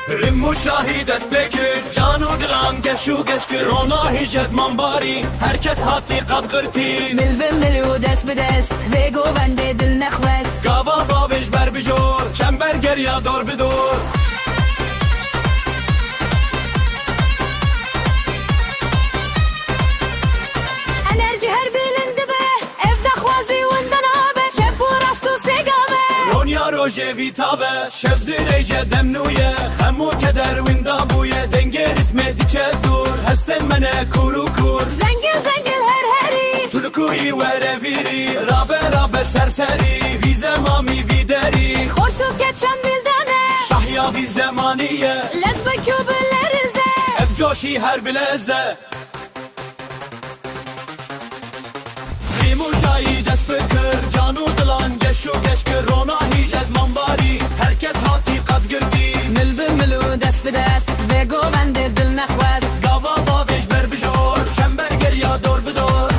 Rimmu şahi dest bekir, canu dilan geşu geşkir. Rona hiç ezman bari, herkes hati kad gırti. Mil bi mil u dest bi dest, ve govende dil nexwest. Gava baviş ber bijor, çember geriya dor bidor. Enerji her bilindi be, evde xwazi windan abe. Çep u rast u segabe. Ronya roje vitave, şevdireyce demnuye. Hemu keder winda buye, denge ritme diçe dur. Hesten mene kuru kur. Zengil zengil her heri. Tulkuyi vere viri, rabe rabe serseri. Vi zemami vi deri, Hortu geçen bildane. şahya vi zemaniye. Lezbe kübülerize. Ev coşi her bileze. Rimuşayı dest bikir, canu dilan geşu geşkir. Rona hiç ezman bari, herkes hati kad girdi. Mil bi mil u dest bi dest, ve govende dil nexwest. Gava baviş ber bijor, çember geriya dor bidor.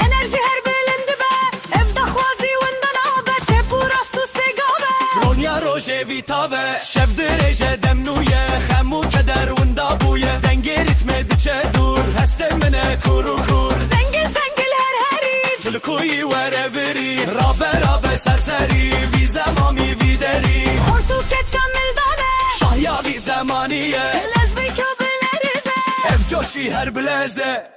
Enerji her bilindi be, evde xwazi windan abe. Çep u rast u segabe. Ronya roje vitave, şevdireje demnuye. Hemu keder winda buye, denge ritme diçe dur. Heste mene kuru kur. Zengil zengil her heri. Tulkuyi vere viri, rabe rabe serseri. Vi zemami vi deri, Hortu geçen bildane. şahya vi zemaniye. Lezbe kübülerize. Ev coşi her bileze.